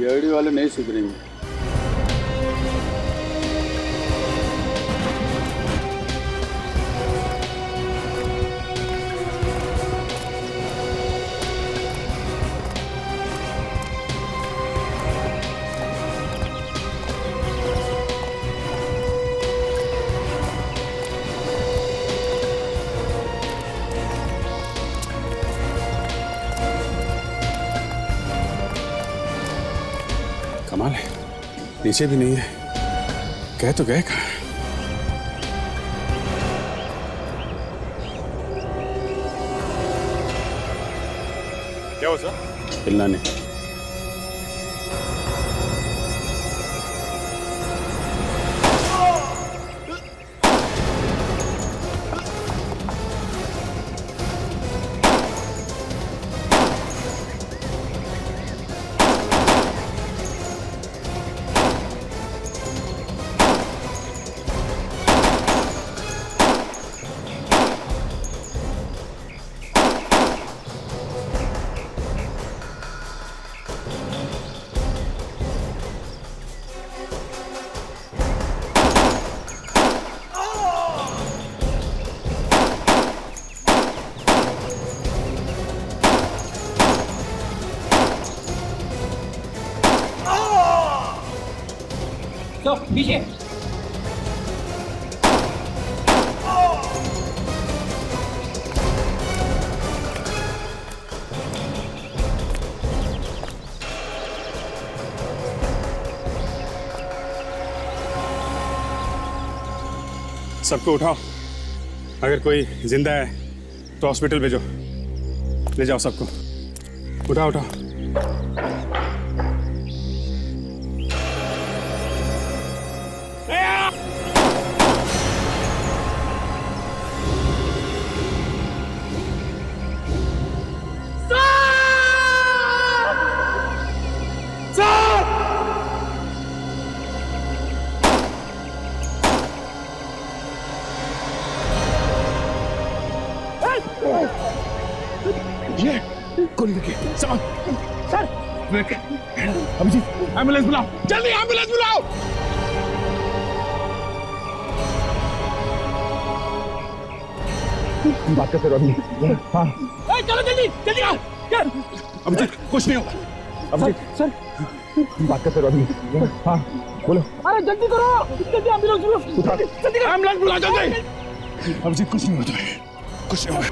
CID वाले नहीं सुधरेंगे। कमाल है, नीचे भी नहीं है। कह तो गए कहाँ? क्या हुआ सर? हिलना नहीं। तो पीछे सबको उठाओ। अगर कोई जिंदा है तो हॉस्पिटल भेजो। ले जाओ सबको। उठाओ उठाओ। ये कौन लेके सामान सर अभिजीत एम्बुलेंस बुलाओ जल्दी एम्बुलेंस बुलाओ बात करते रहो अभी हाँ चलो जल्दी जल्दी आओ अभिजीत कुछ नहीं होगा अभिजीत सर बात करते रहो अभी हाँ बोलो अरे जल्दी करो जल्दी एम्बुलेंस बुलाओ जल्दी एम्बुलेंस बुला जल्दी अभिजीत कुछ नहीं होता है कुछ नहीं होगा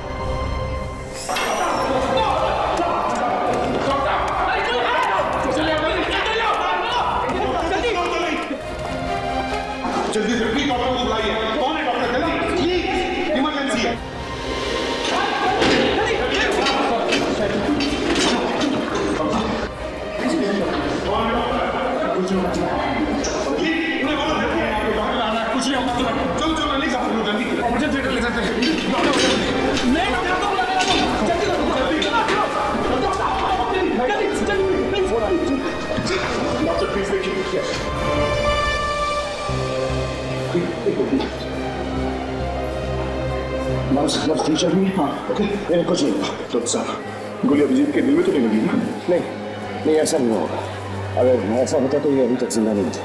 जल्दी जल्दी डॉक्टर को बुलाइए। कौन है डॉक्टर? जल्दी प्लीज इमरजेंसी है। कुछ नहीं होगा चलो चलो जल्दी साहब जल्दी इमरजेंसी ले सकते हैं नहीं डॉक्टर को बुलाने वाला जल्दी डॉक्टर प्लीज देखिए नर्स टीचर भी हाँ ओके कुछ नहीं डॉक्टर साहब गोली अभिजीत के दिल में तो नहीं लगी ना? नहीं ऐसा नहीं होगा। अगर ऐसा होता तो ये अभी तक जिंदा नहीं था।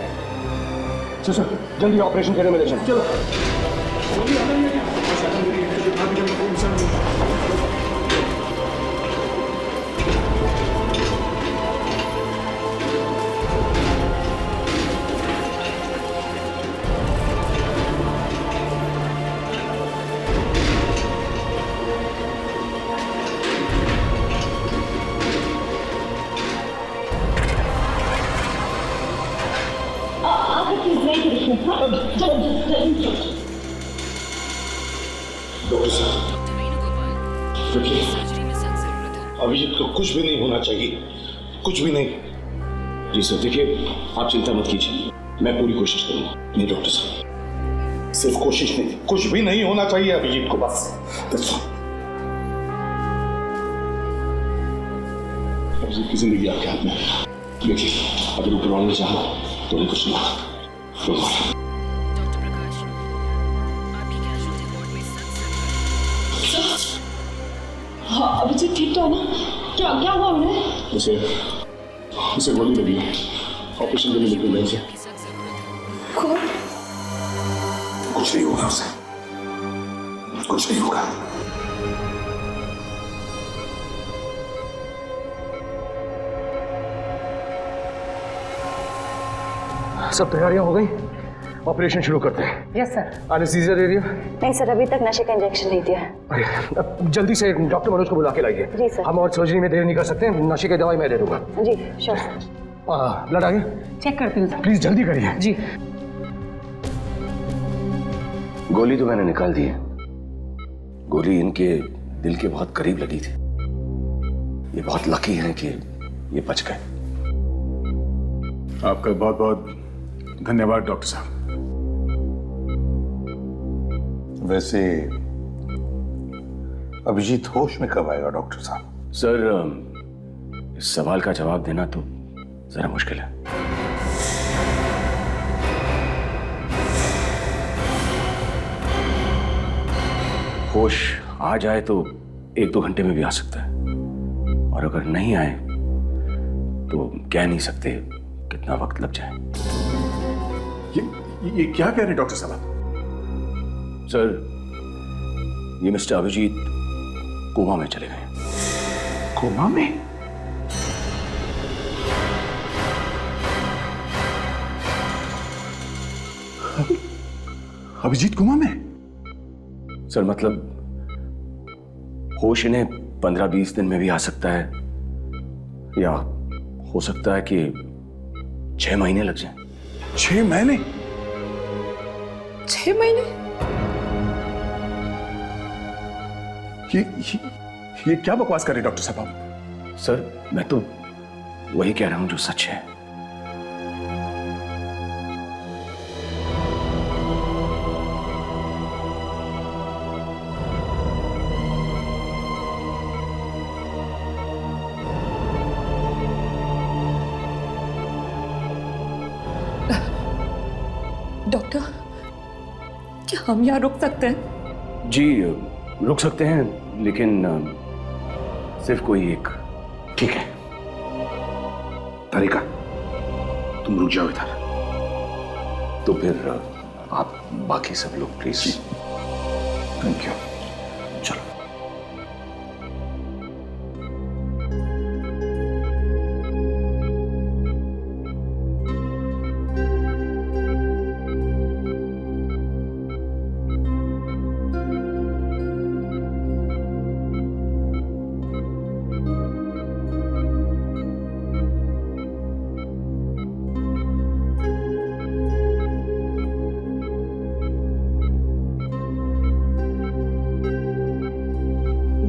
सर जल्दी ऑपरेशन करने में ले जाओ चलो डॉक्टर साहब देखिए अभिजीत को कुछ भी नहीं होना चाहिए कुछ भी नहीं। जी सर देखिए आप चिंता मत कीजिए मैं पूरी कोशिश करूंगा। नहीं डॉक्टर साहब सिर्फ कोशिश नहीं कुछ भी नहीं होना चाहिए अभिजीत को बस अभिजीत की जिंदगी आपके हाथ में है। देखिए अगर ऊपर वाले चाहा तो उन्हें कुछ नहीं होगा। हाँ अभिजीत ठीक तो है ना? क्या क्या हुआ उन्हें? उसे उसे गोली लगी है, ऑपरेशन के लिए निकल गए। कुछ नहीं होगा उसे, कुछ नहीं होगा। सब तैयारियां हो गई, ऑपरेशन शुरू करते हैं। Yes sir. एनेस्थीसिया दे दिया? नहीं सर, अभी तक नशे का इंजेक्शन नहीं दिया है। अरे, अब जल्दी से डॉक्टर मनोज को बुला के लाइए। जी सर। हम और सर्जरी में देर नहीं कर सकते, नशे की दवाई मैं दे दूंगा। जी श्योर। ब्लड आ गया? चेक करती हूँ सर। प्लीज जल्दी करिए। जी। गोली तो मैंने निकाल दी है। गोली इनके दिल के बहुत करीब लगी थी। ये बहुत लकी है कि ये बच गए। आपका बहुत बहुत धन्यवाद डॉक्टर साहब। वैसे अभिजीत होश में कब आएगा डॉक्टर साहब? सर, इस सवाल का जवाब देना तो जरा मुश्किल है। होश आ जाए तो 1-2 घंटे में भी आ सकता है, और अगर नहीं आए तो कह नहीं सकते कितना वक्त लग जाए। ये क्या कह रहे हैं डॉक्टर साहब? सर, ये मिस्टर अभिजीत कोमा में चले गए। कोमा में? अभिजीत कोमा में? सर, मतलब होश इन्हें 15-20 दिन में भी आ सकता है, या हो सकता है कि 6 महीने लग जाएं। 6 महीने? 6 महीने? ये क्या बकवास कर रहे डॉक्टर साहब आप? सर, मैं तो वही कह रहा हूं जो सच है। डॉक्टर, क्या हम यहाँ रुक सकते हैं? जी, रुक सकते हैं, लेकिन सिर्फ कोई एक। ठीक है तारिका, तुम रुक जाओ इधर। तो फिर आप बाकी सब लोग प्लीज। Thank you. चलो।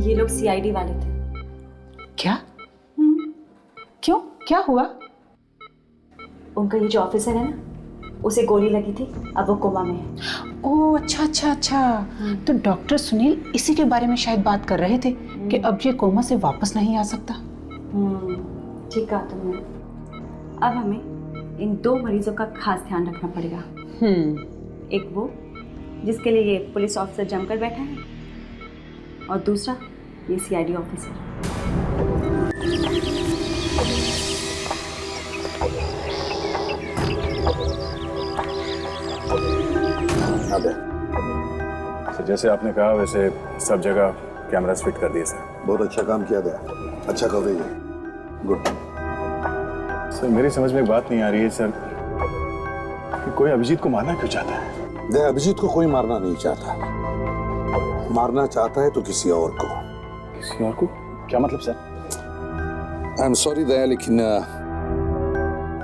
ये लोग सीआईडी वाले थे। क्या? क्यों? क्या हुआ? उनका ये जो ऑफिसर है ना, उसे गोली लगी थी, अब वो कोमा में है। ओह अच्छा अच्छा अच्छा। तो डॉक्टर सुनील इसी के बारे में शायद बात कर रहे थे कि अब ये कोमा से वापस नहीं आ सकता। ठीक कहा तुमने। अब हमें इन 2 मरीजों का खास ध्यान रखना पड़ेगा। एक वो जिसके लिए ये पुलिस ऑफिसर जमकर बैठा है, और दूसरा ये सीआईडी ऑफिसर। तो जैसे आपने कहा वैसे सब जगह कैमरास फिट कर दिए सर। बहुत अच्छा काम किया गया, अच्छा कवरेज है, गुड। सर, मेरी समझ में एक बात नहीं आ रही है सर कि कोई अभिजीत को मारना क्यों चाहता है? दया, अभिजीत को कोई मारना नहीं चाहता। मारना चाहता है तो किसी और को। किसी और को? क्या मतलब सर? आई एम सॉरी दया, लेकिन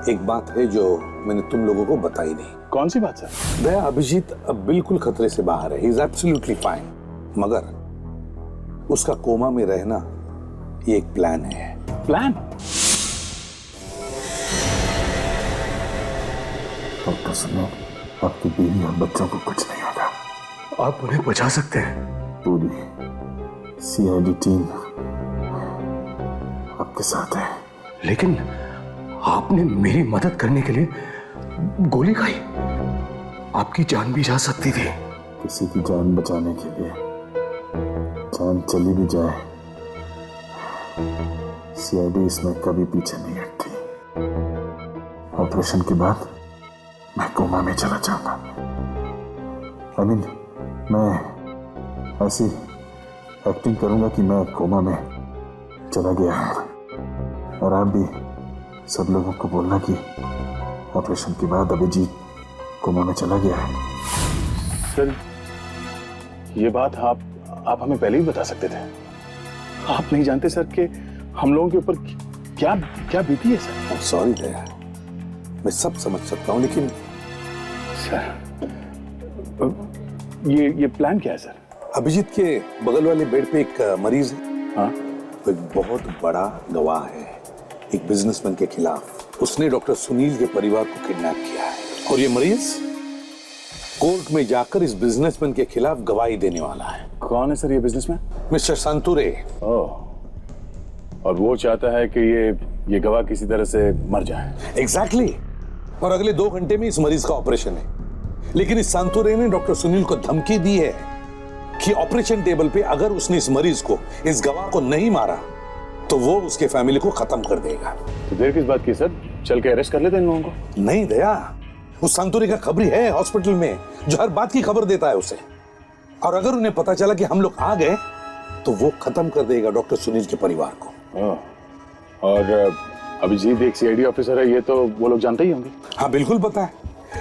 एक बात है जो मैंने तुम लोगों को बताई नहीं। कौन सी बात सर? दया, अभिजीत अब बिल्कुल खतरे से बाहर है, ही इज एब्सोल्युटली फाइन, मगर उसका कोमा में रहना ये एक प्लान है। प्लान? डॉक्टर साहब, आपकी बीवी और बच्चों को कुछ नहीं होगा। आप उन्हें बचा सकते हैं। पूरी सीआईडी टीम आपके साथ है। लेकिन आपने मेरी मदद करने के लिए गोली खाई। आपकी जान भी जा सकती थी। किसी की जान बचाने के लिए जान चली भी जाए, सीआईडी इसमें कभी पीछे नहीं हटती। ऑपरेशन के बाद मैं कोमा में चला जाऊंगा। मैं ऐसी एक्टिंग करूंगा कि मैं कोमा में चला गया हूं, और आप भी सब लोगों को बोलना कि ऑपरेशन के बाद अभिजीत कोमा में चला गया है। सर, ये बात आप हमें पहले ही बता सकते थे। आप नहीं जानते सर कि हम लोगों के ऊपर क्या क्या बीती है सर। सॉरी दया, मैं सब समझ सकता हूं, लेकिन सर ये प्लान क्या है सर? अभिजीत के बगल वाले बेड पे एक मरीज है। हाँ, वो एक बहुत बड़ा गवाह है एक बिजनेसमैन के खिलाफ। उसने डॉक्टर सुनील के परिवार को किडनैप किया है, और ये मरीज कोर्ट में जाकर इस बिजनेसमैन के खिलाफ गवाही देने वाला है। कौन है सर ये बिजनेसमैन? मिस्टर संतुरे। ओह, और वो चाहता है कि ये गवाह किसी तरह से मर जाए। एग्जैक्टली। और अगले 2 घंटे में इस मरीज का ऑपरेशन है, लेकिन इस संतुरे ने डॉक्टर सुनील को धमकी दी है कि ऑपरेशन टेबल पे अगर उसने इस मरीज को, इस गवाह को नहीं मारा तो वो उसके फैमिली को खत्म कर देगा। तो देर किस बात की सर, चल के अरेस्ट कर लेते हैं इन लोगों को। नहीं दया, उस संतुरे का खबरी है हॉस्पिटल में जो हर बात की खबर देता है उसे, और अगर उन्हें पता चला कि हम लोग आ गए तो वो खत्म कर देगा डॉक्टर सुनील के परिवार को। और अभिजीत एक सीआईडी ऑफिसर है, ये तो वो लोग जानते ही होंगे। हाँ बिल्कुल पता है,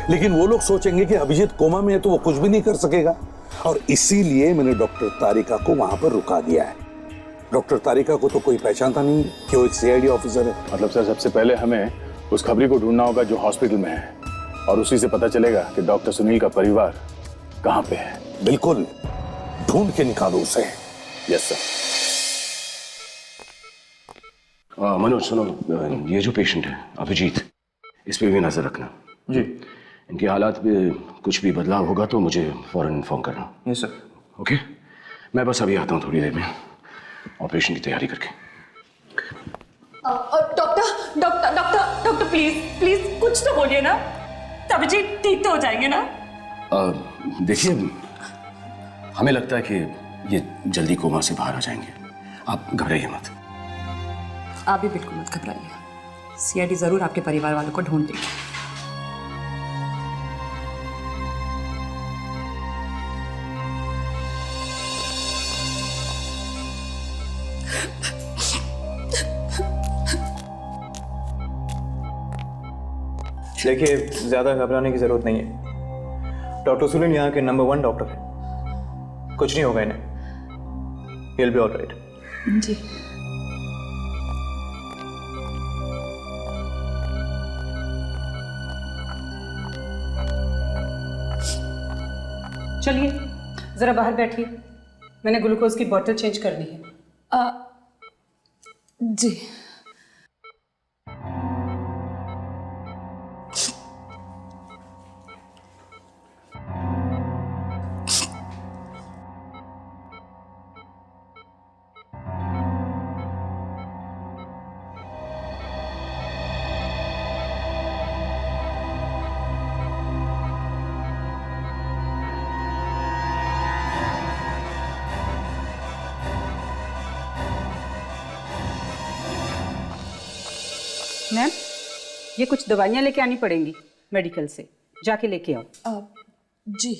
लेकिन वो लोग सोचेंगे कि अभिजीत कोमा में है तो वो कुछ भी नहीं कर सकेगा, और इसीलिए मैंने डॉक्टर तारिका को वहां पर रुका दिया है। डॉक्टर तारिका को तो कोई पहचानता नहीं कि वो एक सीआईडी ऑफिसर है। मतलब सर, सबसे पहले हमें उस खबरी को ढूंढना होगा जो हॉस्पिटल में है, और उसी से पता चलेगा कि डॉक्टर सुनील का परिवार कहाँ पे है। बिल्कुल, ढूंढ के निकालो उसे। Yes sir. मनोज सुनो, ये जो पेशेंट है अभिजीत, इस पे भी नजर रखना जी। इनके हालात में कुछ भी बदलाव होगा तो मुझे फौरन इन्फॉर्म करना। Yes sir. ओके, मैं बस अभी आता हूँ थोड़ी देर में ऑपरेशन की तैयारी करके। Doctor doctor doctor doctor please please कुछ तो बोलिए ना, अभिजीत ठीक तो हो जाएंगे ना? देखिए, हमें लगता है कि ये जल्दी कोमा से बाहर आ जाएंगे, आप घबराइए मत। आप भी बिल्कुल मत घबराइए, सीआईडी जरूर आपके परिवार वालों को ढूंढ देगी। देखिए, ज्यादा घबराने की जरूरत नहीं है। डॉक्टर सुनील यहाँ के नंबर 1 डॉक्टर है, कुछ नहीं होगा इन्हें। He'll be all right। जी। चलिए जरा बाहर बैठिए, मैंने ग्लूकोज की बोतल चेंज करनी है। जी। मैम, ये कुछ दवाइयाँ लेके आनी पड़ेंगी मेडिकल से, जाके लेके आओ। जी।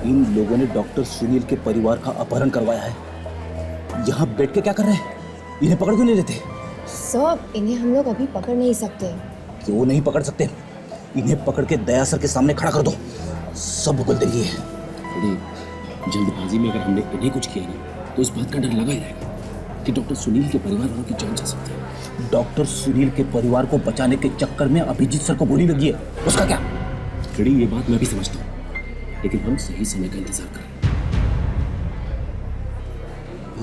इन लोगों ने डॉक्टर सुनील के परिवार का अपहरण करवाया है। यहाँ बैठ के क्या कर रहे हैं? इन्हें पकड़ क्यों नहीं लेते? सर, इन्हें हम लोग अभी पकड़ नहीं सकते। क्यों नहीं पकड़ सकते? इन्हें पकड़ के दया सर के सामने खड़ा कर दो, सब भुगत देंगे। जल्दबाजी में अगर हमने इन्हें कुछ किया ना तो इस बात का डर लगा ही रहेगा कि डॉक्टर सुनील के परिवार वालों की जान जा सकती है। डॉक्टर सुनील के परिवार को बचाने के चक्कर में अभिजीत सर को गोली लगी है, उसका क्या? खड़ी ये बात मैं भी समझता हूँ, लेकिन हम सही समय का इंतजार करें।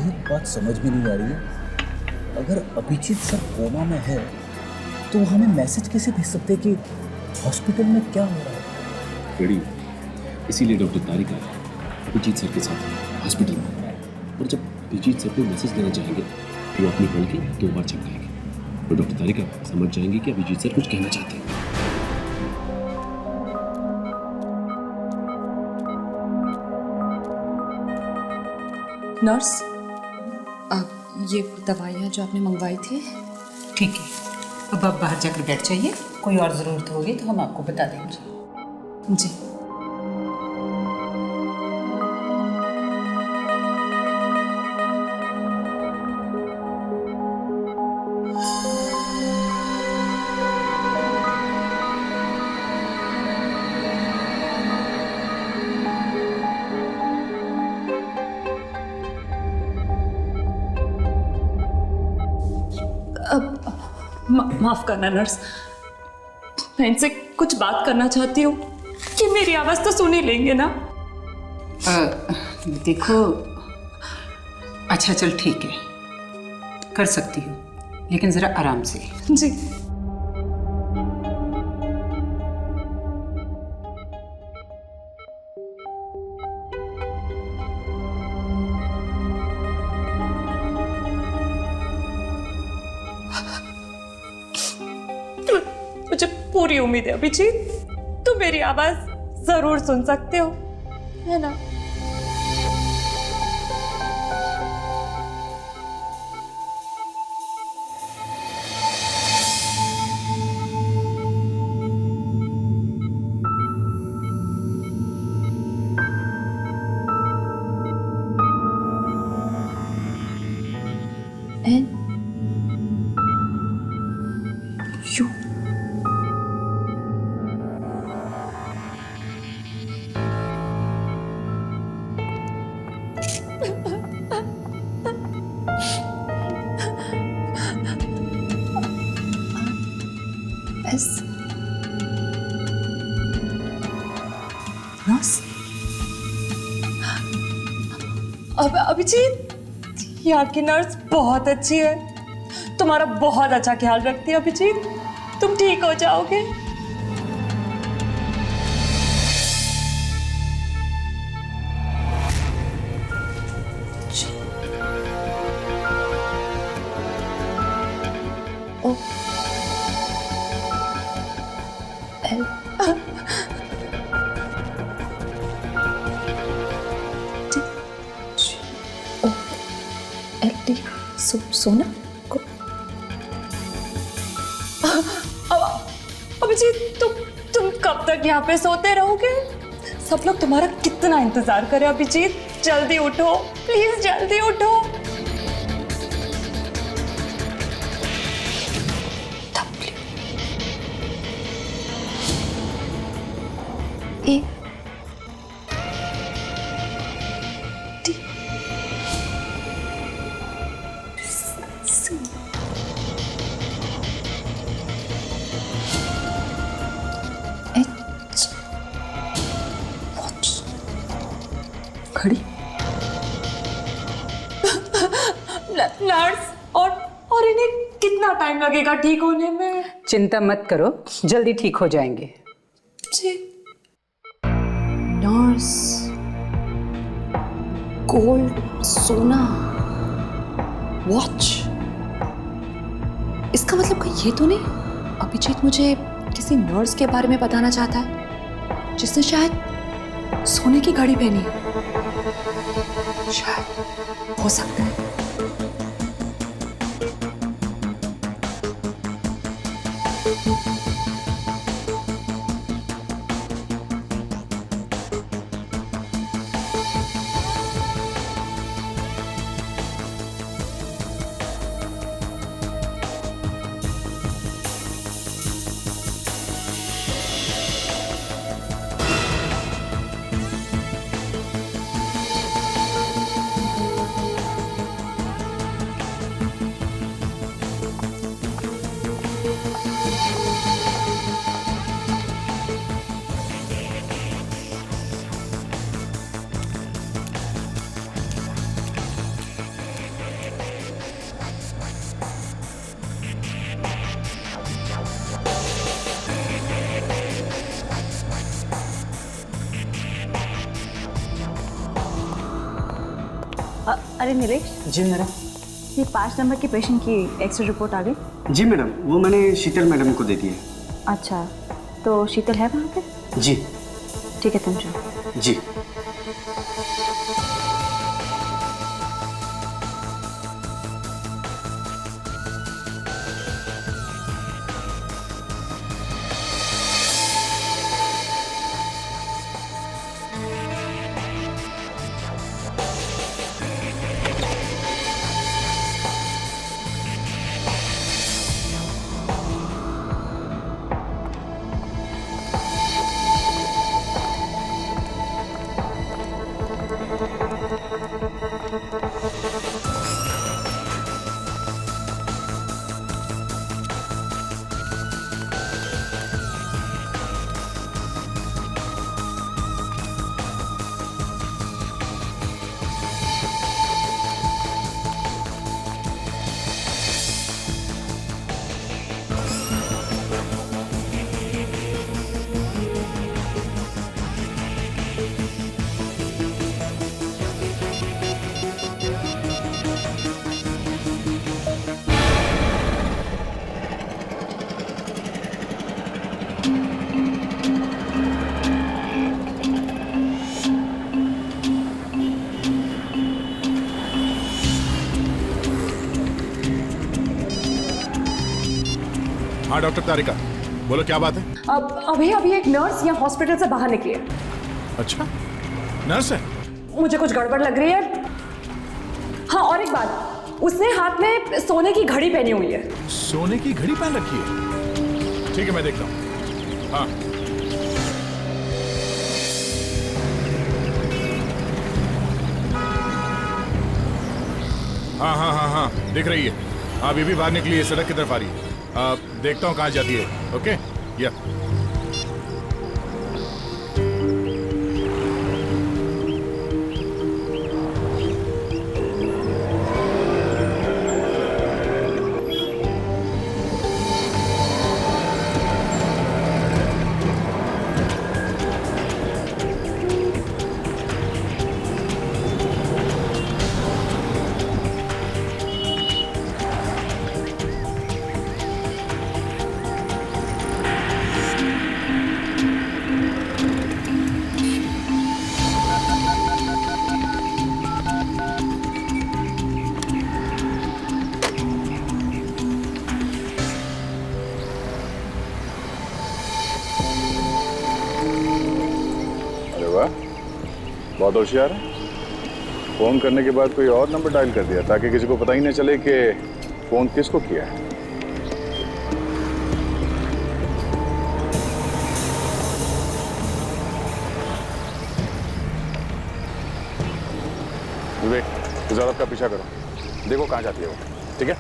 एक बात समझ में नहीं आ रही है, अगर अभिजीत सर कोमा में है तो हमें मैसेज कैसे भेज सकते हैं कि हॉस्पिटल में क्या हो रहा है? खड़ी इसीलिए डॉक्टर तारिक आए अभिजीत सर के साथ हॉस्पिटल में, और जब अभिजीत सर को मैसेज देना चाहेंगे तो वो अपनी कॉल की 2 बार चमकाएंगे और डॉक्टर तारिका समझ जाएंगे कि अभिजीत सर कुछ कहना चाहते हैं। नर्स, ये दवाइयाँ जो आपने मंगवाई थी। ठीक है, अब आप बाहर जाकर बैठ जाइए, कोई और ज़रूरत होगी तो हम आपको बता देंगे। जी। माफ करना नर्स, मैं इनसे कुछ बात करना चाहती हूँ कि मेरी आवाज तो सुन ही लेंगे ना? देखो, अच्छा चल ठीक है, कर सकती हूँ, लेकिन जरा आराम से। जी। मुझे पूरी उम्मीद है अभिजीत, तुम मेरी आवाज जरूर सुन सकते हो, है ना? अब अभिजीत, यहाँ की नर्स बहुत अच्छी है, तुम्हारा बहुत अच्छा ख्याल रखती है अभिजीत, तुम ठीक हो जाओगे। सोना को अभिजीत, तुम कब तक यहाँ पे सोते रहोगे? सब लोग तुम्हारा कितना इंतजार करें अभिजीत, जल्दी उठो प्लीज, जल्दी उठो। खड़ी नर्स, और इन्हें कितना टाइम लगेगा ठीक होने में? चिंता मत करो, जल्दी ठीक हो जाएंगे। जी। नर्स, गोल्ड, सोना, वॉच, इसका मतलब कोई ये तो नहीं अभिजीत मुझे किसी नर्स के बारे में बताना चाहता है जिसने शायद सोने की घड़ी पहनी है? शायद हो सकता है। अरे नीलेश। जी मैडम। ये 5 नंबर के पेशेंट की एक्सरे रिपोर्ट आ गई? जी मैडम, वो मैंने शीतल मैडम को दे दी है। अच्छा, तो शीतल है वहाँ पे? जी। ठीक है, तुम जाओ। जी। हाँ डॉक्टर तारिका, बोलो क्या बात है? अब अभी एक नर्स यहाँ हॉस्पिटल से बाहर निकली है। अच्छा, नर्स है? मुझे कुछ गड़बड़ लग रही है। हाँ, और एक बात, उसने हाथ में सोने की घड़ी पहनी हुई है। सोने की घड़ी पहन रखी है? ठीक है, मैं देखता हूँ। हाँ हाँ हाँ हाँ हाँ दिख रही है। हाँ, अभी भी बाहर निकली है, सड़क की तरफ आ रही है। देखता हूँ कहाँ जाती है। ओके, या बहुत होशियार है। फोन करने के बाद कोई और नंबर डायल कर दिया ताकि किसी को पता ही न चले कि फोन किसको किया है। विवेक, इस औरत का पीछा करो, देखो कहाँ जाती है वो। ठीक है?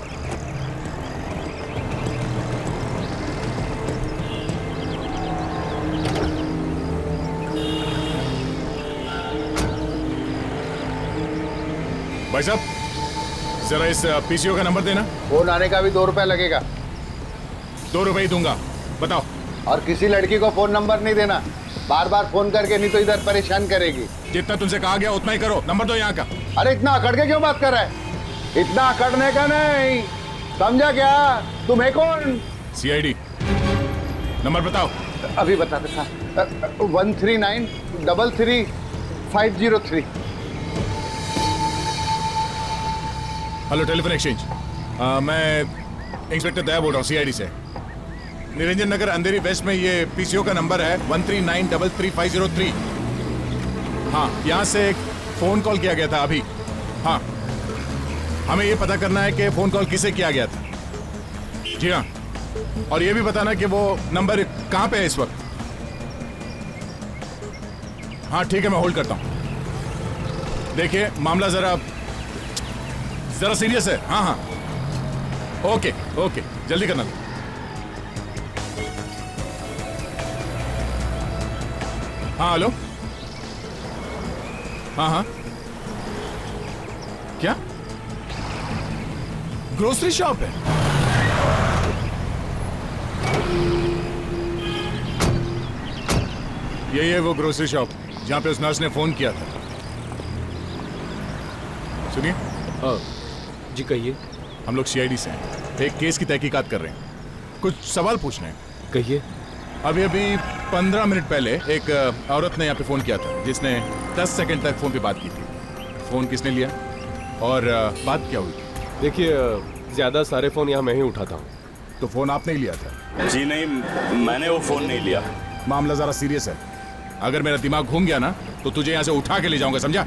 भाई साहब, जरा इस पीसीओ का नंबर देना। फोन आने का भी 2 रुपए लगेगा। 2 रुपए ही दूंगा, बताओ। और किसी लड़की को फोन नंबर नहीं देना, बार बार फोन करके, नहीं तो इधर परेशान करेगी। जितना तुमसे कहा गया उतना ही करो। नंबर दो यहाँ का। अरे इतना अकड़ के क्यों बात कर रहा है? इतना अकड़ने का नहीं, समझा क्या? तुम है कौन? सीआईडी। नंबर बताओ। अभी बताते था। 139333503। Hello, telephone exchange. मैं इंस्पेक्टर दया बोल रहा हूँ, सीआईडी से। निरंजन नगर अंधेरी वेस्ट में ये पीसीओ का नंबर है 139333503। हाँ, यहाँ से एक फोन कॉल किया गया था अभी। हाँ, हमें ये पता करना है कि फोन कॉल किसे किया गया था। जी हाँ, और ये भी बताना कि वो नंबर कहाँ पे है इस वक्त। हाँ ठीक है, मैं होल्ड करता हूँ। देखिए, मामला जरा सीरियस है। हाँ हाँ, ओके ओके, जल्दी करना। हाँ हेलो। हाँ हाँ, क्या ग्रोसरी शॉप है? यही है वो ग्रोसरी शॉप जहां पे उस नर्स ने फोन किया था। सुनिए। जी कहिए। हम लोग सीआईडी से हैं, एक केस की तहकीकात कर रहे हैं, कुछ सवाल पूछ रहे हैं। कहिए। अभी अभी 15 मिनट पहले एक औरत ने यहाँ पे फ़ोन किया था, जिसने 10 सेकंड तक फ़ोन पे बात की थी। फ़ोन किसने लिया और बात क्या हुई? देखिए, ज़्यादा सारे फ़ोन यहाँ मैं ही उठाता हूँ। तो फ़ोन आपने ही लिया था? जी नहीं, मैंने वो फ़ोन नहीं लिया। मामला ज़रा सीरियस है, अगर मेरा दिमाग घूम गया ना तो तुझे यहाँ से उठा के ले जाऊंगा, समझा?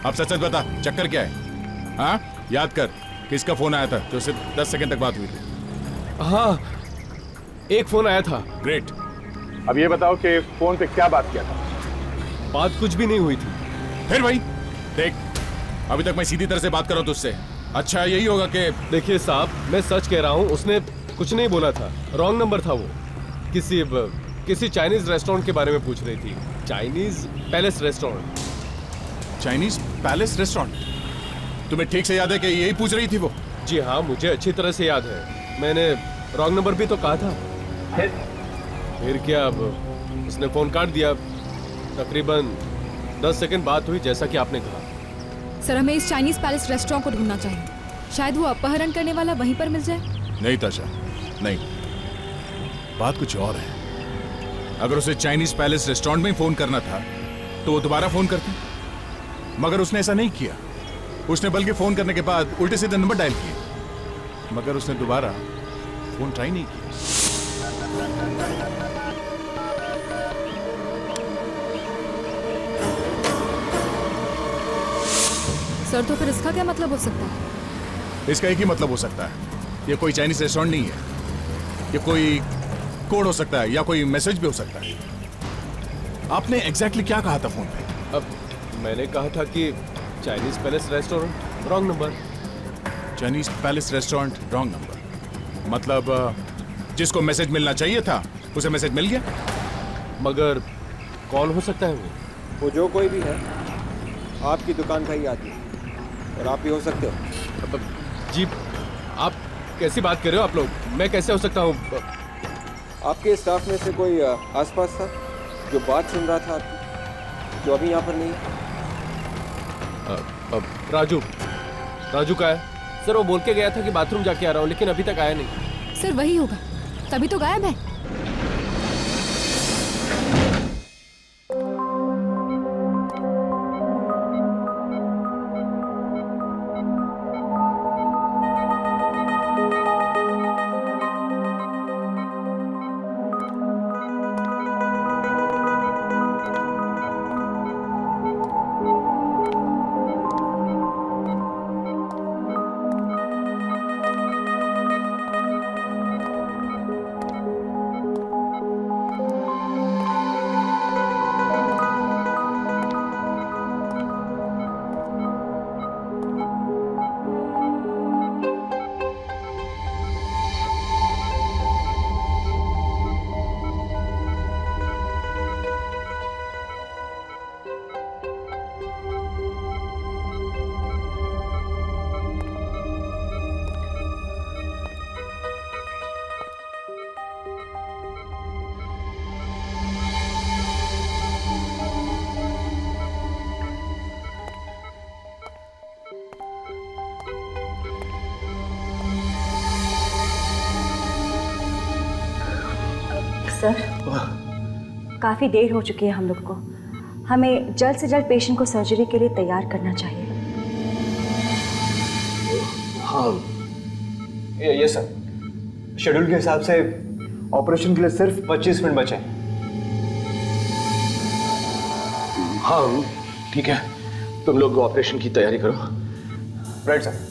अब सच सच बता, चक्कर क्या है? हाँ, याद कर किसका फ़ोन आया था जो सिर्फ 10 सेकंड तक बात हुई थी? हाँ, एक फ़ोन आया था। ग्रेट। अब ये बताओ कि फ़ोन पे क्या बात किया था? बात कुछ भी नहीं हुई थी। फिर भाई देख, अभी तक मैं सीधी तरह से बात कर रहा हूँ तुझसे। अच्छा यही होगा कि देखिए साहब, मैं सच कह रहा हूँ, उसने कुछ नहीं बोला था, रॉन्ग नंबर था वो। किसी चाइनीज रेस्टोरेंट के बारे में पूछ रही थी। Chinese palace restaurant. Chinese palace restaurant? तुम्हें ठीक से याद है कि यही पूछ रही थी वो? जी हाँ, मुझे अच्छी तरह से याद है। मैंने रॉन्ग नंबर भी तो कहा था। फिर क्या, अब उसने फोन काट दिया। तकरीबन 10 सेकंड बात हुई, जैसा कि आपने कहा। सर, हमें इस चाइनीज पैलेस रेस्टोरेंट को ढूंढना चाहिए। शायद वो अपहरण करने वाला वहीं पर मिल जाए। नहीं ताशा, नहीं, बात कुछ और है। अगर उसे चाइनीज पैलेस रेस्टोरेंट में फोन करना था तो वो दोबारा फोन करती, मगर उसने ऐसा नहीं किया। उसने बल्कि फोन करने के बाद उल्टे सीधे नंबर डायल किए, मगर उसने दोबारा फोन ट्राई नहीं किया। सर, तो फिर इसका क्या मतलब हो सकता है? इसका एक ही मतलब हो सकता है, ये कोई चाइनीज रेस्टोरेंट नहीं है, ये कोई कोड हो सकता है या कोई मैसेज भी हो सकता है। आपने एग्जैक्टली क्या कहा था फोन पे? अब मैंने कहा था कि Chinese palace restaurant, wrong number. Chinese palace restaurant, wrong number, मतलब जिसको मैसेज मिलना चाहिए था उसे मैसेज मिल गया। मगर कौन हो सकता है वो जो कोई भी है, आपकी दुकान का ही आदमी है और आप भी हो सकते हो। जी, आप कैसी बात कर रहे हो आप लोग? मैं कैसे हो सकता हूँ? आपके स्टाफ में से कोई आसपास था जो बात सुन रहा था आपकी, जो अभी यहाँ पर नहीं? राजू का है सर। वो बोल के गया था कि बाथरूम जाके आ रहा हूँ, लेकिन अभी तक आया नहीं। सर, वही होगा, तभी तो गायब है। सर, काफ़ी देर हो चुकी है हम लोग को। हमें जल्द से जल्द पेशेंट को सर्जरी के लिए तैयार करना चाहिए। हाँ, ये सर, शेड्यूल के हिसाब से ऑपरेशन के लिए सिर्फ 25 मिनट बचे हैं। हाँ ठीक है, तुम लोग ऑपरेशन की तैयारी करो। Right sir.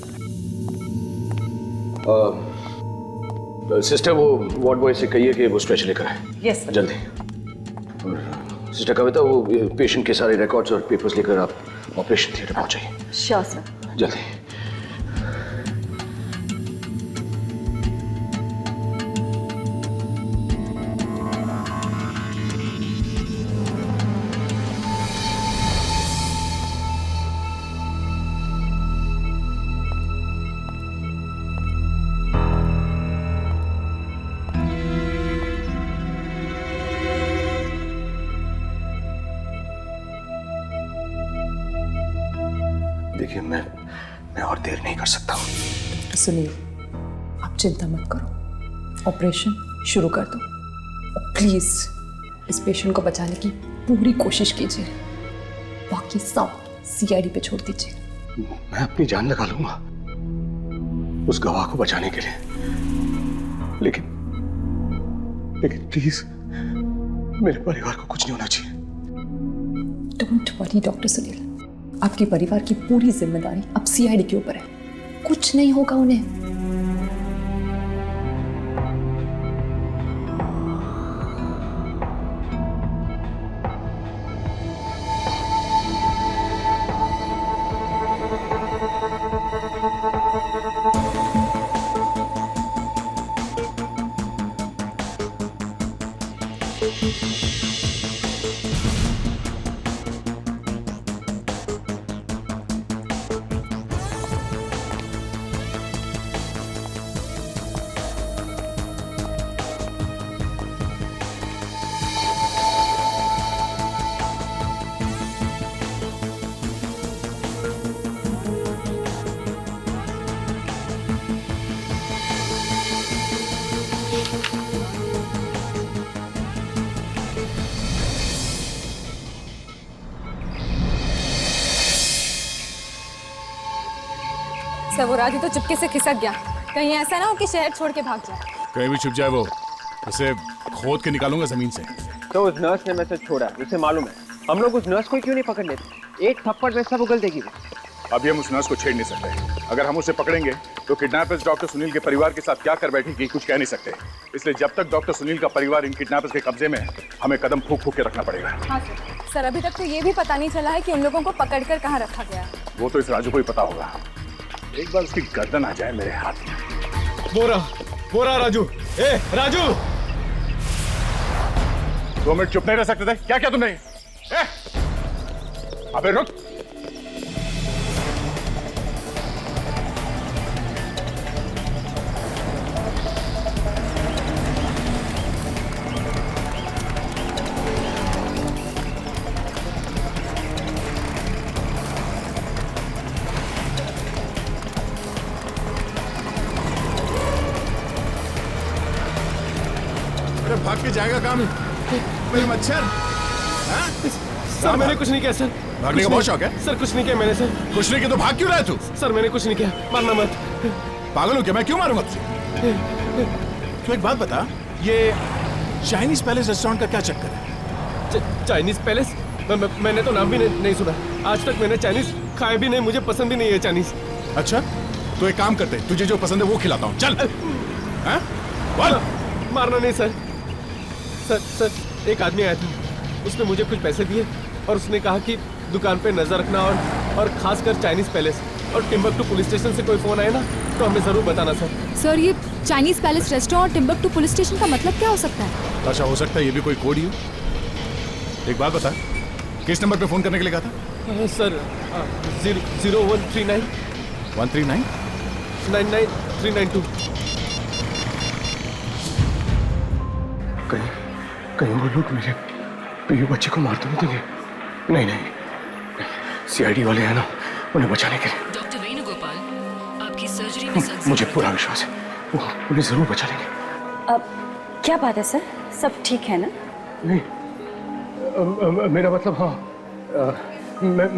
सिस्टर, वो वार्ड बॉय से कहिए कि वो स्ट्रेचर लेकर आए। Yes sir. जल्दी। सिस्टर कविता, वो पेशेंट के सारे रिकॉर्ड्स और पेपर्स लेकर आप ऑपरेशन थिएटर पहुंचाइए। Sure sir. जल्दी। देखिए मैं और देर नहीं कर सकता हूँ। डॉक्टर सुनील, आप चिंता मत करो, ऑपरेशन शुरू कर दो। प्लीज इस पेशेंट को बचाने की पूरी कोशिश कीजिए, बाकी सब सीआईडी पे छोड़ दीजिए। मैं अपनी जान लगा लूंगा उस गवाह को बचाने के लिए, लेकिन प्लीज मेरे परिवार को कुछ नहीं होना चाहिए। डोंट वरी डॉक्टर सुनील, आपके परिवार की पूरी जिम्मेदारी अब सीआईडी के ऊपर है, कुछ नहीं होगा उन्हें। सर वो राजू तो चुपके से खिसक गया, कहीं ऐसा ना हो कि शहर छोड़ के भाग जाए। कहीं भी छुप जाए वो, उसे खोद के निकालूंगा जमीन से। तो उस नर्स ने मैसेज छोड़ा, उसे मालूम है। हम लोग उस नर्स को क्यों नहीं पकड़ लेते? एक थप्पड़ में सब उगल देगी। अभी हम उस नर्स को छेड़ नहीं सकते। अगर हम उसे पकड़ेंगे तो किडनैपर्स डॉक्टर सुनील के परिवार के साथ क्या कर बैठेगी कुछ कह नहीं सकते। इसलिए जब तक डॉक्टर सुनील का परिवार इन किडनैपर्स के कब्जे में है, हमें कदम फूंक फूंक के रखना पड़ेगा। हाँ सर, अभी तक तो ये भी पता नहीं चला है कि उन लोगों को पकड़कर कहाँ रखा गया। वो तो इस राजू को ही पता होगा। एक बार उसकी गर्दन आ जाए मेरे हाथ में। बोरा राजू, ए राजू! 2 मिनट चुप नहीं रह सकते थे? क्या क्या तुमने? अबे रुक! भाग के जाएगा काम मेरे मच्छर। सर मैंने कुछ नहीं किया सर। भागने का बहुत शौक है? सर कुछ नहीं किया मैंने सर। कुछ नहीं किया तो भाग क्यों रहा है तू? सर मैंने कुछ नहीं किया, मारना मत। पागल हो क्या? मैं क्यों मारूंगा तुझे? तू एक बात बता, ये चाइनीज पैलेस रेस्टोरेंट का क्या चक्कर है? Chinese palace? मैंने तो नाम भी नहीं सुना। आज तक मैंने चाइनीज खाया भी नहीं, मुझे पसंद ही नहीं है चाइनीज। अच्छा तो एक काम करते, तुझे जो पसंद है वो खिलाता हूँ, चल। मारना नहीं सर। सर एक आदमी आया था, उसने मुझे कुछ पैसे दिए और उसने कहा कि दुकान पे नजर रखना और खासकर चाइनीज पैलेस और टिम्बकटू पुलिस स्टेशन से कोई फोन आए ना तो हमें जरूर बताना सर। सर ये चाइनीज पैलेस रेस्टोरेंट और टिम्बकटू पुलिस स्टेशन का मतलब क्या हो सकता है? अच्छा हो सकता है ये भी कोई कोड ही हो। एक बात बता, किस नंबर पे फोन करने के लिए कहा था? सर 0139 139 99392। कहीं वो लोग मेरे प्रिय बच्चे को मार तो नहीं देंगे? नहीं, सीआईडी वाले हैं ना, उन्हें बचाने के लिए। डॉक्टर वेणुगोपाल, आपकी सर्जरी में मुझे पूरा विश्वास है, वो उन्हें जरूर बचा लेंगे। अब क्या बात है सर, सब ठीक है ना? नहीं, मेरा मतलब हाँ,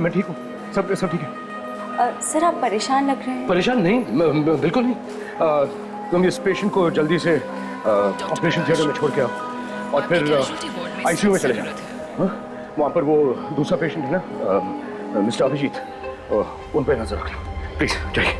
मैं ठीक हूँ, सब ठीक है। सर आप परेशान लग रहे हैं। परेशान नहीं, बिल्कुल नहीं। तुम इस पेशेंट को जल्दी से ऑपरेशन थिएटर में छोड़ के आओ और फिर आईसीयू में चले जाओ। वहाँ पर वो दूसरा पेशेंट है ना, मिस्टर अभिजीत, उन पर नजर रख लो प्लीज। जाइए।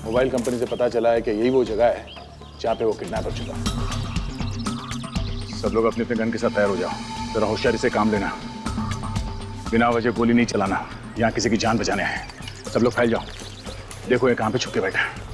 मोबाइल कंपनी से पता चला है कि यही वो जगह है जहाँ पे वो किडनैपर छुपा। सब लोग अपने अपने गन के साथ तैयार हो जाओ। जरा होशियारी से काम लेना, बिना वजह गोली नहीं चलाना। यहाँ किसी की जान बचाने हैं। सब लोग फैल जाओ। देखो ये कहाँ पे छुप के बैठा है।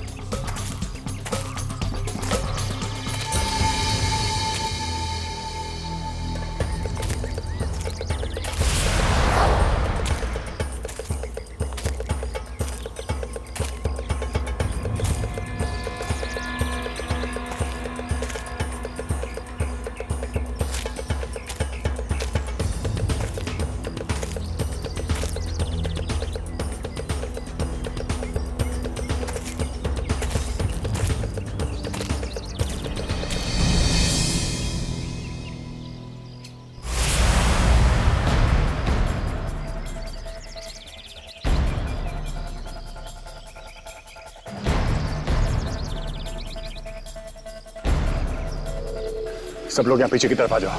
सब लोग यहाँ पीछे की तरफ आ जाओ।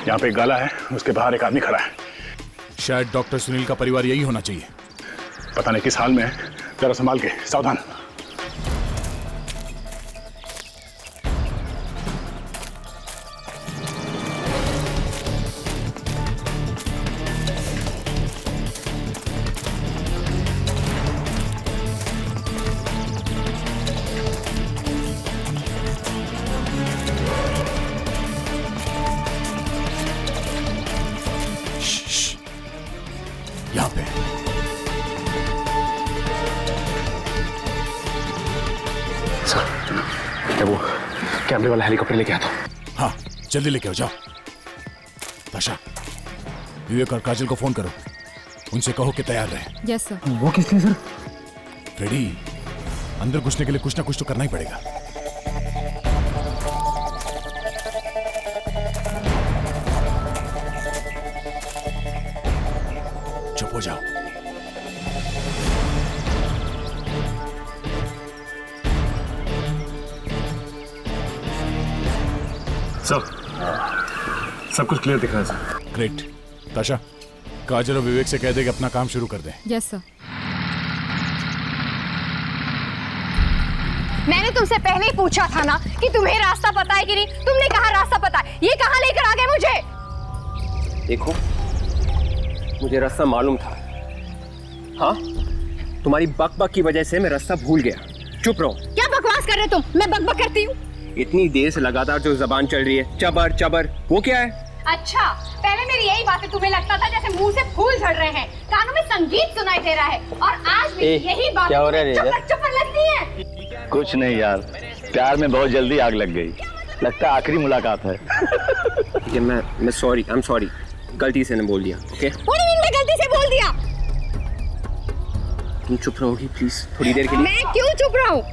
यहाँ पे एक गाला है, उसके बाहर एक आदमी खड़ा है। शायद डॉक्टर सुनील का परिवार यही होना चाहिए। पता नहीं किस हाल में है। जरा संभाल के, सावधान। यहाँ पे सर, वो कैमरे वाला हेलीकॉप्टर लेके आता हूँ। हाँ, जल्दी लेके आओ, जाओ। ताशा, विवेक और काजल को फोन करो, उनसे कहो कि तैयार रहे। Yes sir. वो किस लिए सर? फ्रेडी, अंदर घुसने के लिए कुछ ना कुछ तो करना ही पड़ेगा। चुप हो जाओ। सब कुछ क्लियर दिख रहा है सर। ग्रेट। ताशा, काजल और विवेक से कह दे कि अपना काम शुरू कर दें। Yes sir. मैंने तुमसे पहले ही पूछा था ना कि तुम्हें रास्ता पता है कि नहीं। तुमने कहा रास्ता पता है, ये कहाँ लेकर आ गए मुझे? देखो, मुझे रास्ता मालूम था। हाँ, तुम्हारी बकबक की वजह से मैं रास्ता भूल गया। चुप रहो। क्या बकवास कर रहे तुम? मैं बकबक करती हूँ? इतनी देर से लगातार जो जबान चल रही है, चबर चबर, वो क्या है? अच्छा, पहले मेरी यही बातें तुम्हें लगता था जैसे मुंह से फूल झड़ रहे हैं, कानों में संगीत सुनाई दे रहा है, और आज भी यही बात क्या हो रहा है चपर चपर लगती है। कुछ नहीं यार, प्यार में बहुत जल्दी आग लग गई। लगता है आखिरी मुलाकात है। ठीक है, मैं सॉरी, आई एम सॉरी, गलती से ने बोल दिया। ओके? मैं गलती से बोल दिया। तुम चुप रहोगी प्लीज थोड़ी देर के लिए? मैं क्यों चुप रहा हूँ?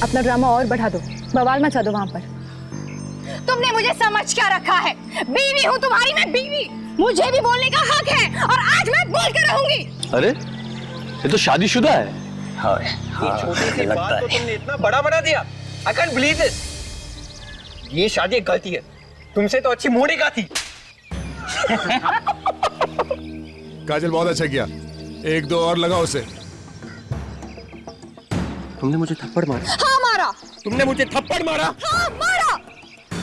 अपना ड्रामा और बढ़ा दो, बवाल मचा दो वहां पर। तुमने मुझे समझ क्या रखा है? बीवी हूँ तुम्हारी, मैं बीवी। मुझे भी बोलने का हक है, और आज मैं बोल कर रहूंगी। अरे ये तो शादीशुदा है। हाँ, छोटी सी बात को तुमने इतना बड़ा बना दिया। I can't believe this। ये शादी एक गलती है। तुमसे तो अच्छी मोनिका थी। काजल, बहुत अच्छा किया। एक दो और लगाओ उसे। तुमने मुझे थप्पड़ मारा? हाँ मारा। तुमने मुझे थप्पड़ मारा? हाँ मारा।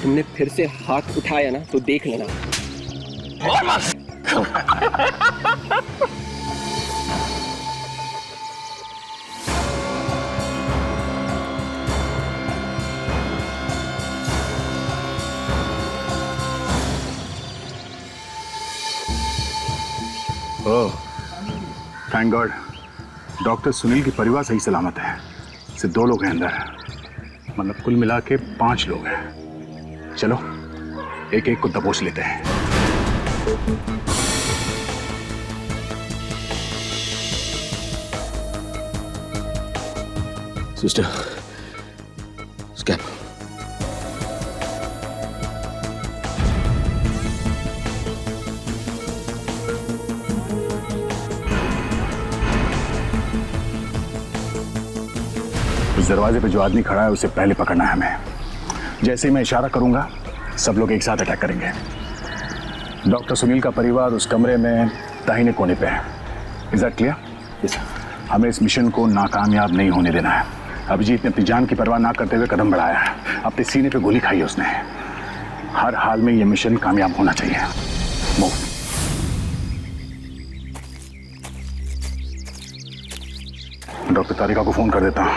तुमने फिर से हाथ उठाया ना तो देख लेना। और मार। ओह, थैंक गॉड, डॉक्टर सुनील की परिवार सही सलामत है। सिर्फ 2 लोग हैं अंदर, मतलब कुल मिला के 5 लोग हैं। चलो एक एक को दबोच लेते हैं। Sister, scan. दरवाजे पे जो आदमी खड़ा है उसे पहले पकड़ना है हमें। जैसे ही मैं इशारा करूंगा सब लोग एक साथ अटैक करेंगे। डॉक्टर सुनील का परिवार उस कमरे में दाहिने कोने पे है। Is that clear? Yes sir. हमें इस मिशन को नाकामयाब नहीं होने देना है। अभिजीत ने अपनी जान की परवाह ना करते हुए कदम बढ़ाया है। अपने सीने पे गोली खाई है उसने। हर हाल में ये मिशन कामयाब होना चाहिए। मूव। डॉक्टर तारिका को फोन कर देता हूं।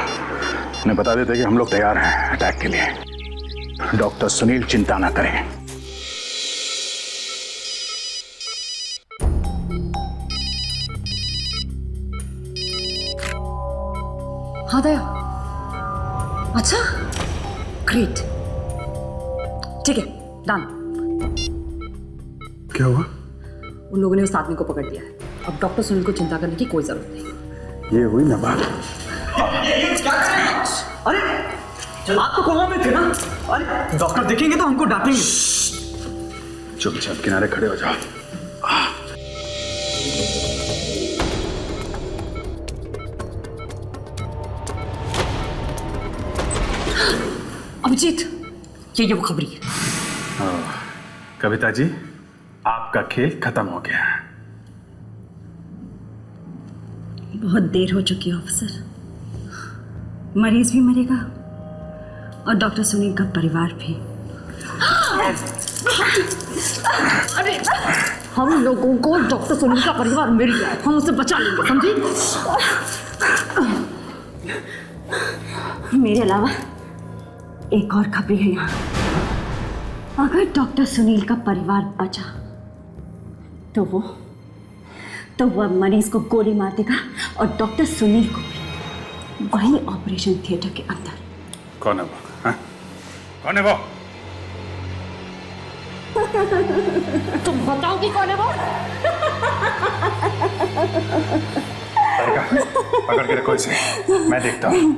उन्हें बता देते कि हम लोग तैयार हैं अटैक के लिए। डॉक्टर सुनील चिंता ना करें। हाँ दया। अच्छा, ग्रेट। ठीक है, डन। क्या हुआ? उन लोगों ने उस आदमी को पकड़ लिया है। अब डॉक्टर सुनील को चिंता करने की कोई जरूरत नहीं। ये हुई ना बात। अरे आप तो कोमा में थे ना? अरे डॉक्टर देखेंगे तो हमको डांटेंगे। चुपचाप किनारे खड़े हो जाओ। अभिजीत, ये वो खबरी है। कविता जी, आपका खेल खत्म हो गया। बहुत देर हो चुकी है ऑफिसर। मरीज भी मरेगा और डॉक्टर सुनील का परिवार भी। अरे हम लोगों को डॉक्टर सुनील का परिवार मिल गया, हम उसे बचा लेंगे, समझी? मेरे अलावा एक और खबरी है यहाँ। अगर डॉक्टर सुनील का परिवार बचा तो वह मरीज को गोली मार देगा और डॉक्टर सुनील को भी वही ऑपरेशन थिएटर के अंदर। कौन है वो? हाँ? कौन है वो? तुम बताओ कि कौन है वो? पकड़ के रखो इसे, मैं देखता हूँ।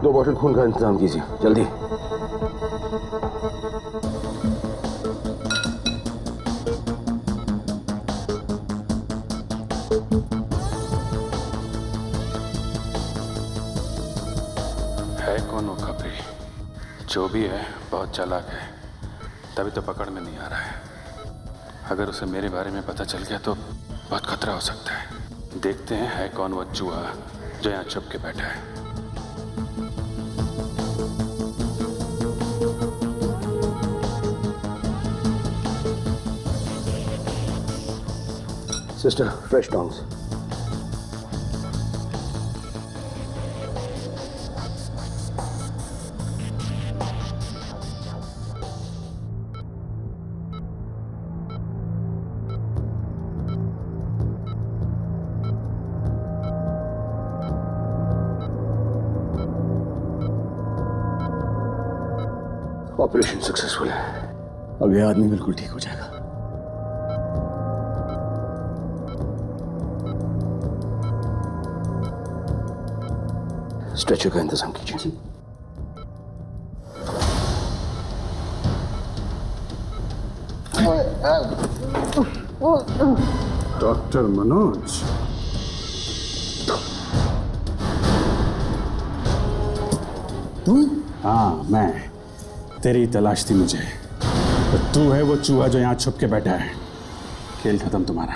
दो बॉटल खून का इंतजाम कीजिए, जल्दी। है कौन वो खबरी? जो भी है बहुत चालाक है, तभी तो पकड़ में नहीं आ रहा है। अगर उसे मेरे बारे में पता चल गया तो बहुत खतरा हो सकता है। देखते हैं है कौन वो चूहा जो यहाँ छुप के बैठा है। Sister, fresh tongs. Operation successful है। अब यह आदमी बिल्कुल ठीक हो जाएगा। स्ट्रेचर का इंतजाम कीजिए। डॉक्टर मनोज, तू? हाँ, मैं। तेरी तलाश थी मुझे। तो तू है वो चूहा जो यहाँ छुप के बैठा है। खेल खत्म तुम्हारा।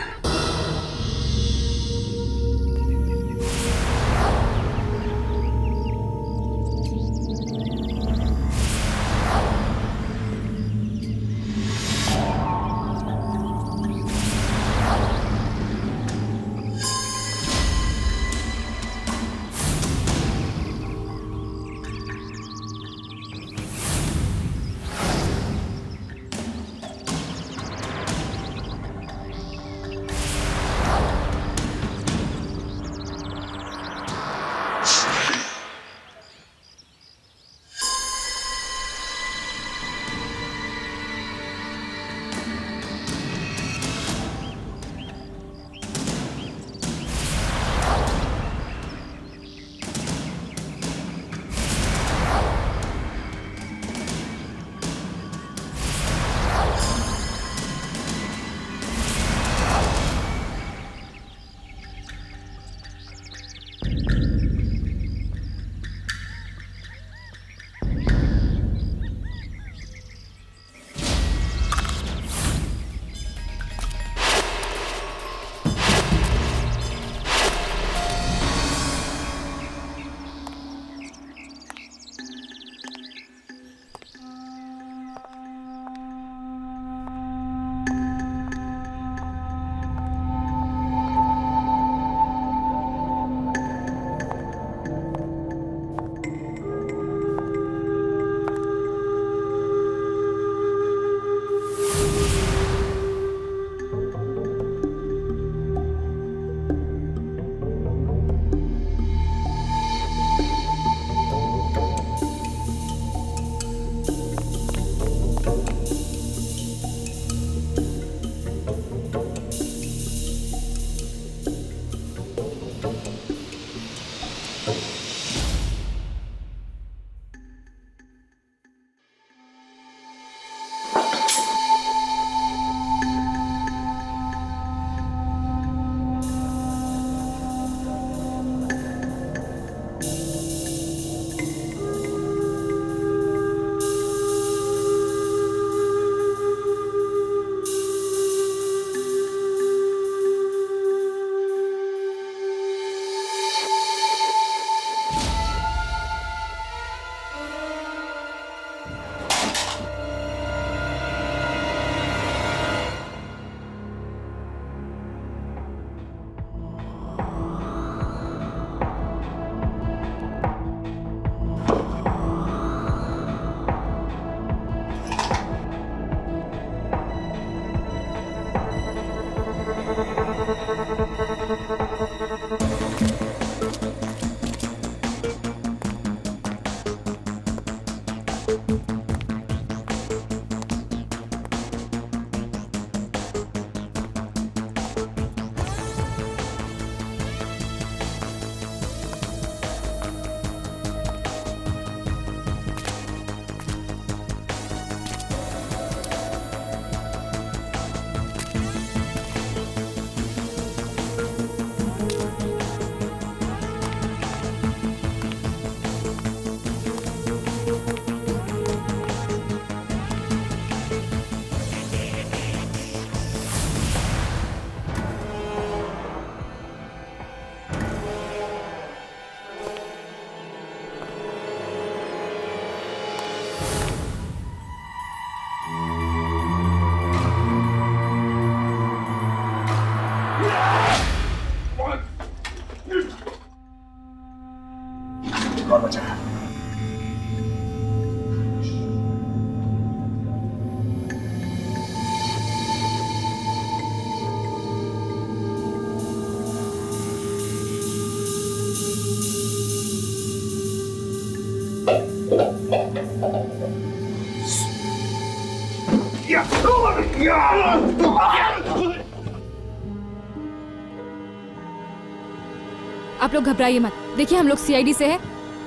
आप लोग घबराइए मत। देखिए हम लोग सीआईडी से हैं,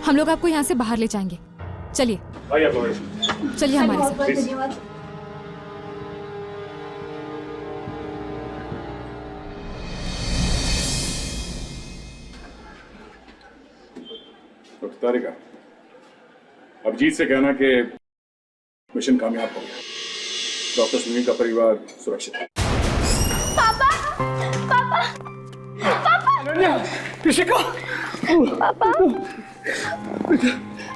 हम लोग आपको यहाँ से बाहर ले जाएंगे। चलिए चलिए हमारे साथ। धन्यवाद। डॉक्टर तारिका, अभिजीत से कहना कि मिशन कामयाब हो गया। डॉक्टर सुनील का परिवार सुरक्षित है। पापा पापा अनन्या, ऋषिका, पापा बेटा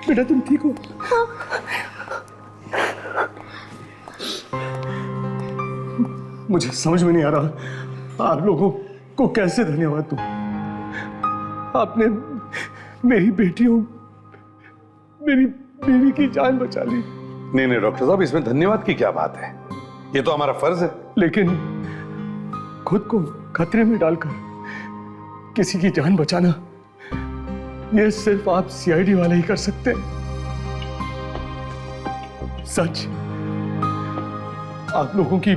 बेटा तुम ठीक हो? मुझे समझ में नहीं आ रहा आप लोगों को कैसे धन्यवाद दूं। आपने मेरी बेटियों, मेरी बीवी की जान बचा ली। नहीं डॉक्टर साहब, इसमें धन्यवाद की क्या बात है, ये तो हमारा फर्ज है। लेकिन खुद को खतरे में डालकर किसी की जान बचाना, ये सिर्फ आप सीआईडी वाले ही कर सकते हैं। सच, आप लोगों की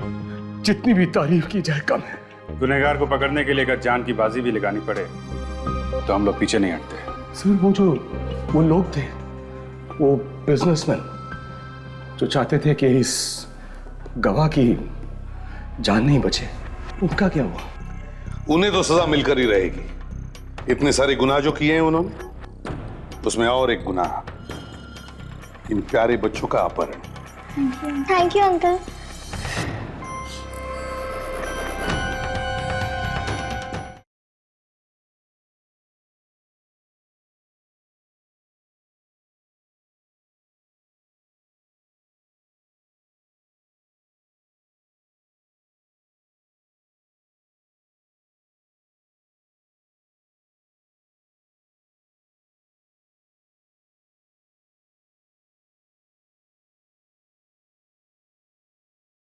जितनी भी तारीफ की जाए कम है। गुनहगार को पकड़ने के लिए अगर जान की बाजी भी लगानी पड़े तो हम लोग पीछे नहीं हटते। सर, वो लोग थे, वो बिजनेसमैन जो चाहते थे कि इस गवाह की जान नहीं बचे, उनका क्या हुआ? उन्हें तो सजा मिलकर ही रहेगी। इतने सारे गुनाह जो किए हैं उन्होंने, उसमें और एक गुनाह, इन प्यारे बच्चों का अपहरण। Thank you uncle.